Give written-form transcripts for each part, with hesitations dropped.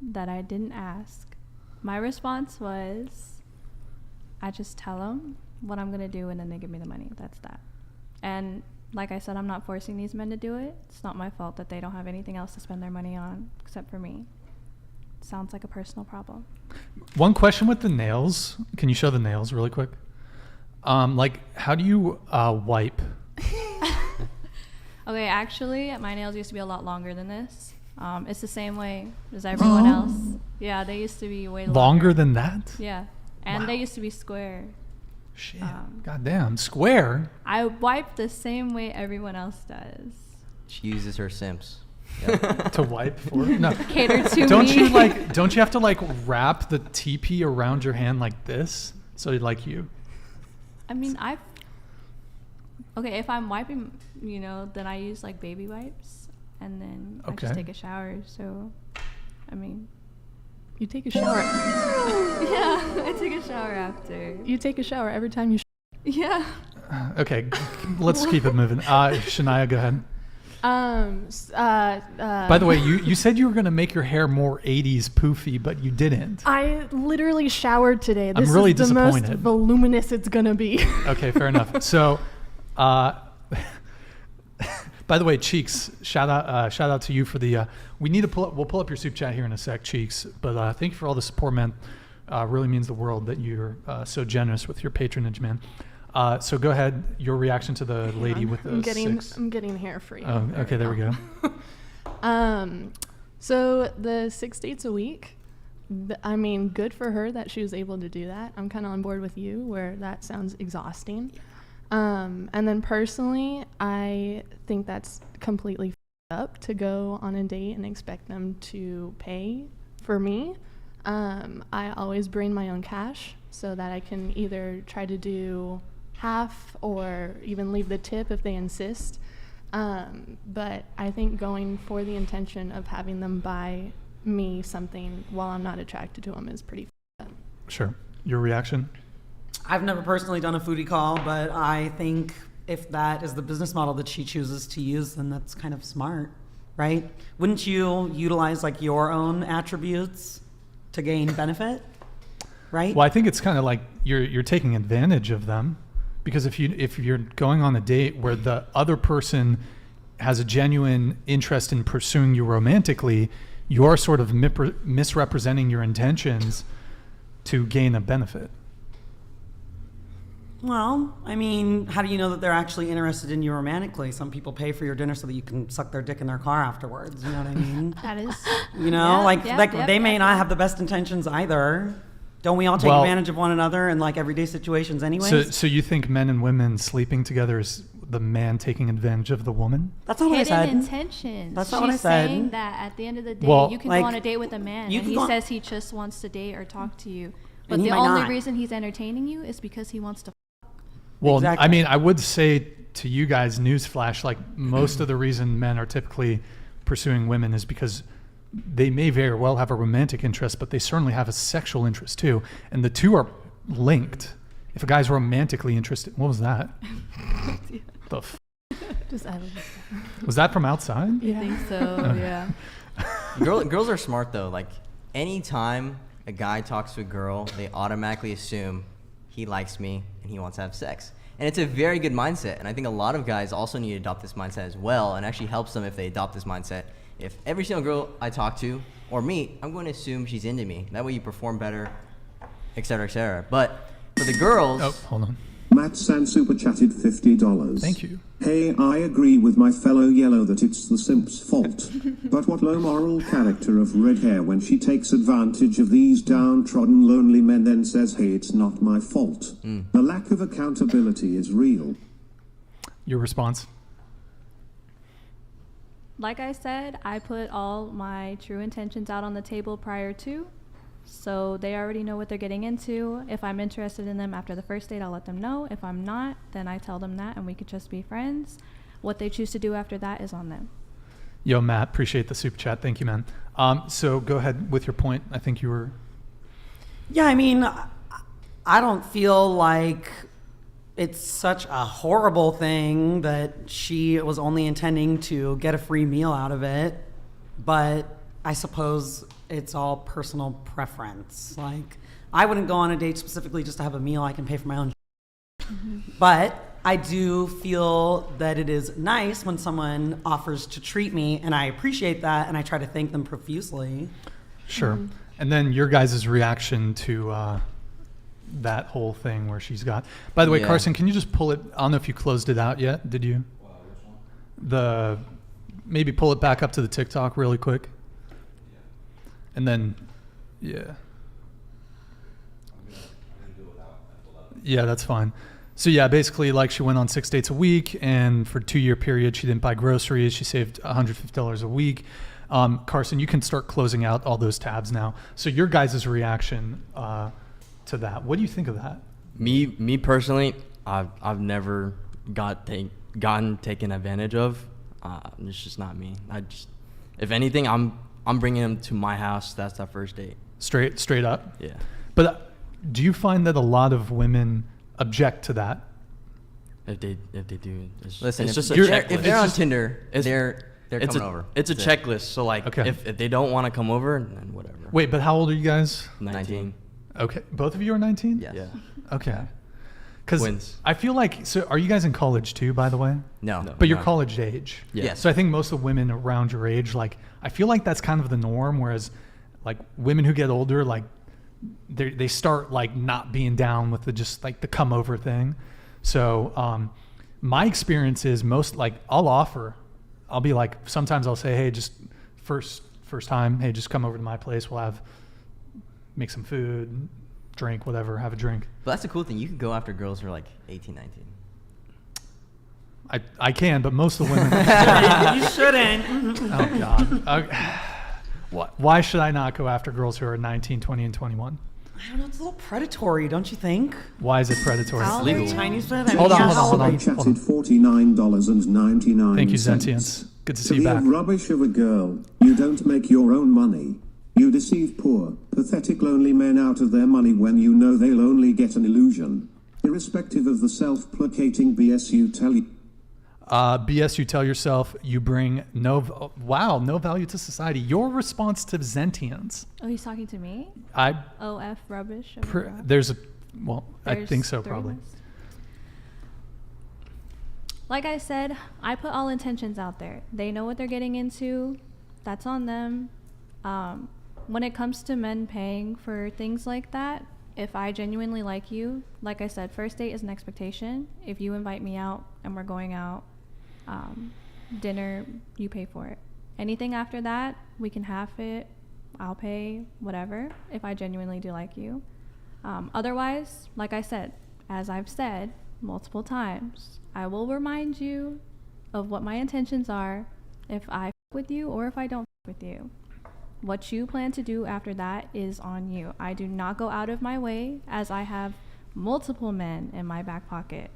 that I didn't ask. My response was, I just tell them what I'm going to do and then they give me the money. That's that. And like I said, I'm not forcing these men to do it. It's not my fault that they don't have anything else to spend their money on except for me. Sounds like a personal problem. One question with the nails. Can you show the nails really quick? Like, how do you wipe? Okay, actually, my nails used to be a lot longer than this. It's the same way as everyone else. Yeah, they used to be way longer than that? Yeah, and wow. They used to be square. Shit, goddamn, square? I wipe the same way everyone else does. She uses her simps. Yep. To wipe for? No. Cater to don't me. Don't you have to like wrap the TP around your hand like this? So like you. I mean, okay, if I'm wiping, then I use like baby wipes, and then I just take a shower. So, I mean, you take a shower. Yeah, I take a shower after. You take a shower every time you. Yeah. Okay, let's keep it moving. Shania, go ahead. By the way, you said you were going to make your hair more 80s poofy, but you didn't. I literally showered today. This I'm really is the disappointed. most voluminous it's going to be. Okay, fair enough. So, by the way, Cheeks, shout out to you for the. We need to we'll pull up your soup chat here in a sec, Cheeks. But thank you for all the support, man. Really means the world that you're so generous with your patronage, man. So go ahead. Your reaction to the lady with the I'm getting hair free. Oh, okay, there we go. So the 6 dates a week. I mean, good for her that she was able to do that. I'm kind of on board with you, where that sounds exhausting. And then personally, I think that's completely up to go on a date and expect them to pay for me. I always bring my own cash so that I can either try to do half or even leave the tip if they insist. But I think going for the intention of having them buy me something while I'm not attracted to them is pretty up. Sure. Your reaction? I've never personally done a foodie call, but I think if that is the business model that she chooses to use, then that's kind of smart, right? Wouldn't you utilize like your own attributes to gain benefit, right? Well, I think it's kind of like you're taking advantage of them, because if you're going on a date where the other person has a genuine interest in pursuing you romantically, you're sort of misrepresenting your intentions to gain a benefit. Well, I mean, how do you know that they're actually interested in you romantically? Some people pay for your dinner so that you can suck their dick in their car afterwards. You know what I mean? That is. They may not have the best intentions either. Don't we all take advantage of one another in like everyday situations anyways? So you think men and women sleeping together is the man taking advantage of the woman? That's not what I said. Hidden intentions. That's not what I said. She's saying that at the end of the day, you can go on a date with a man and he says he just wants to date or talk to you. But the only reason he's entertaining you is because he wants to. Well, exactly. I mean, I would say to you guys, newsflash, like most of the reason men are typically pursuing women is because they may very well have a romantic interest, but they certainly have a sexual interest too. And the two are linked. If a guy's romantically interested, what was that? The was that from outside? I think so, yeah. Girls are smart though. Like anytime a guy talks to a girl, they automatically assume he likes me and he wants to have sex. And it's a very good mindset. And I think a lot of guys also need to adopt this mindset as well, and actually helps them if they adopt this mindset. If every single girl I talk to or meet, I'm going to assume she's into me. That way you perform better, et cetera, et cetera. But for the girls... Oh, hold on. Matt San super chatted $50. Thank you. Hey, I agree with my fellow yellow that it's the simp's fault. But what low moral character of red hair when she takes advantage of these downtrodden lonely men then says, hey, it's not my fault. The lack of accountability is real. Your response? Like I said, I put all my true intentions out on the table prior to. So they already know what they're getting into. If I'm interested in them after the first date, I'll let them know. If I'm not, then I tell them that and we could just be friends. What they choose to do after that is on them. Yo, Matt, appreciate the super chat. Thank you, man. So go ahead with your point. I think you were... Yeah, I mean, I don't feel like it's such a horrible thing that she was only intending to get a free meal out of it. But I suppose it's all personal preference. Like, I wouldn't go on a date specifically just to have a meal. I can pay for my own. But I do feel that it is nice when someone offers to treat me, and I appreciate that, and I try to thank them profusely. Sure. And then your guys' reaction to that whole thing where she's got... By the way, Carson, can you just pull it... I don't know if you closed it out yet. Did you? Which one? Maybe pull it back up to the TikTok really quick. And then, yeah. Yeah, that's fine. So yeah, basically, like, she went on 6 dates a week, and for a 2-year period, she didn't buy groceries. She saved $150 a week. Carson, you can start closing out all those tabs now. So your guys' reaction to that, what do you think of that? Me personally, I've never gotten taken advantage of. It's just not me. If anything, I'm bringing them to my house. That's our first date. Straight up. Yeah. But do you find that a lot of women object to that? If they do, Listen, it's just a if checklist. they're on Tinder, they're coming over. It's a checklist. So like, Okay. if they don't want to come over, then whatever. Wait, but how old are you guys? 19. Okay, both of you are 19? Yes. Yeah. Okay. Because Twins. I feel like, so are you guys in college too, by the way? No. No. But you're college age. Yeah. Yes. So I think most of the women around your age, like, I feel like that's kind of the norm, whereas like women who get older, like they start like not being down with the come over thing. So my experience is I'll be like, sometimes I'll say, hey, just first time, hey, just come over to my place. We'll make some food, drink, whatever, have a drink. But that's the cool thing. You can go after girls who are like 18, 19. I can, but most of the women. You shouldn't. Oh, God. Why should I not go after girls who are 19, 20, and 21? I don't know. It's a little predatory, don't you think? Why is it predatory? How legal. old are you? Chinese bed. Hold on. I chatted $49.99. Thank you, Zentience. Good to see you the back. rubbish of a girl. You don't make your own money. You deceive poor, pathetic, lonely men out of their money when you know they'll only get an illusion. Irrespective of the self-placating BS you tell you. BS you tell yourself, you bring no value to society. Your response to Zentience. Oh, he's talking to me? I rubbish. I think so, three probably. lists. Like I said, I put all intentions out there. They know what they're getting into. That's on them. When it comes to men paying for things like that, if I genuinely like you, like I said, first date is an expectation. If you invite me out and we're going out, dinner, you pay for it. Anything after that, we can half it. I'll pay, whatever, if I genuinely do like you. Otherwise, like I said, as I've said multiple times, I will remind you of what my intentions are if I f with you or if I don't f with you. What you plan to do after that is on you. I do not go out of my way, as I have multiple men in my back pocket.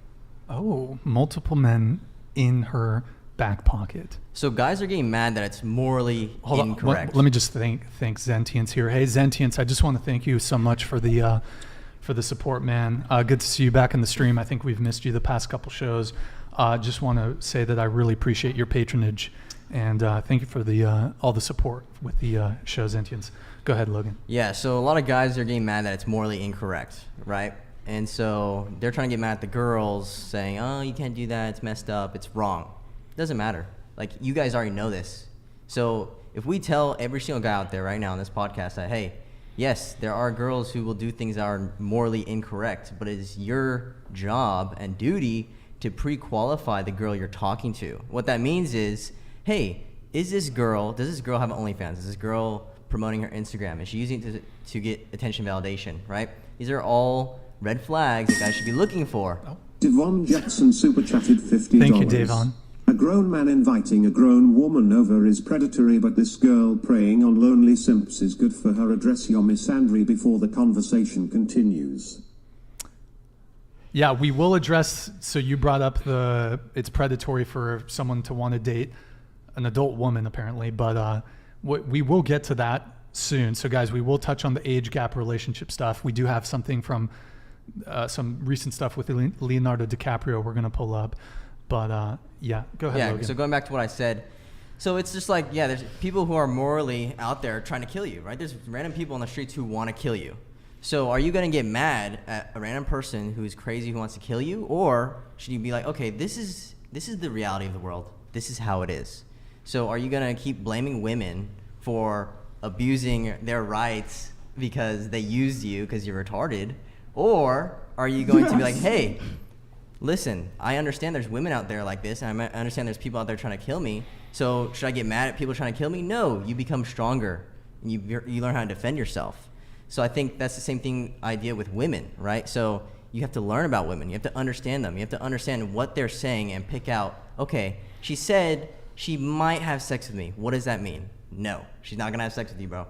Oh, multiple men in her back pocket. So guys are getting mad that it's morally incorrect. Let me just thank Zentience here. Hey, Zentience, I just want to thank you so much for the support, man. Good to see you back in the stream. I think we've missed you the past couple shows. Just want to say that I really appreciate your patronage, and thank you for all the support with the show, Zentience. Go ahead, Logan. Yeah, so a lot of guys are getting mad that it's morally incorrect, right? And so they're trying to get mad at the girls, saying, oh, you can't do that, it's messed up, it's wrong. It doesn't matter. Like, you guys already know this. So if we tell every single guy out there right now on this podcast that, hey, yes, there are girls who will do things that are morally incorrect, but it is your job and duty to pre-qualify the girl you're talking to. What that means is, hey, does this girl have an OnlyFans? Is this girl promoting her Instagram? Is she using it to get attention validation, right? These are all red flags that guys should be looking for. Devon Jackson super chatted $50. Thank you, Devon. A grown man inviting a grown woman over is predatory, but this girl preying on lonely simps is good for her. Address your misandry before the conversation continues. Yeah, we will address, so you brought up it's predatory for someone to want to date an adult woman, apparently, but we will get to that soon. So guys, we will touch on the age gap relationship stuff. We do have something from some recent stuff with Leonardo DiCaprio we're going to pull up. But yeah, go ahead, Logan. So going back to what I said, So it's just like, yeah, there's people who are morally out there trying to kill you, right? There's random people on the streets who want to kill you. So are you going to get mad at a random person who's crazy who wants to kill you? Or should you be like, okay, this is the reality of the world. This is how it is. So are you going to keep blaming women for abusing their rights because they used you because you're retarded? Or are you going to be like, hey, listen, I understand there's women out there like this, and I understand there's people out there trying to kill me. So should I get mad at people trying to kill me? No, you become stronger. And you learn how to defend yourself. So I think that's the same idea with women, right? So you have to learn about women. You have to understand them. You have to understand what they're saying and pick out, okay, she said she might have sex with me. What does that mean? No, she's not going to have sex with you, bro.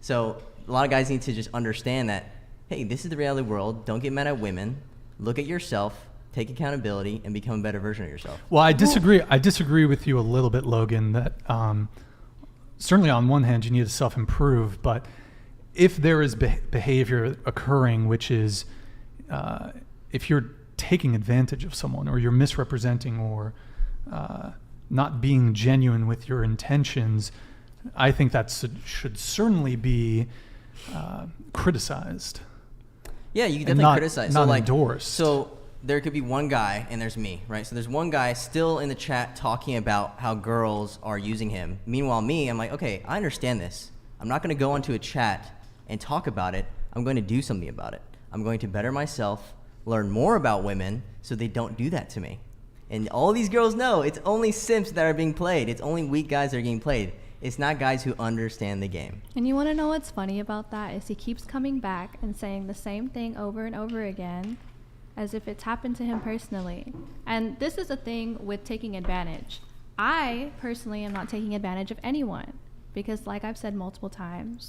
So a lot of guys need to just understand that, hey, this is the reality of the world. Don't get mad at women. Look at yourself. Take accountability and become a better version of yourself. Well, I disagree with you a little bit, Logan, that certainly on one hand you need to self-improve, but if there is behavior occurring, which is if you're taking advantage of someone or you're misrepresenting or not being genuine with your intentions, I think that should certainly be criticized. Yeah, you can definitely criticize. Not endorsed. So there could be one guy and there's me, right? So there's one guy still in the chat talking about how girls are using him. Meanwhile, me, I'm like, okay, I understand this. I'm not going to go onto a chat and talk about it. I'm going to do something about it. I'm going to better myself, learn more about women so they don't do that to me. And all these girls know it's only simps that are being played. It's only weak guys that are getting played. It's not guys who understand the game. And you want to know what's funny about that is he keeps coming back and saying the same thing over and over again as if it's happened to him personally. And this is a thing with taking advantage. I personally am not taking advantage of anyone because, like I've said multiple times,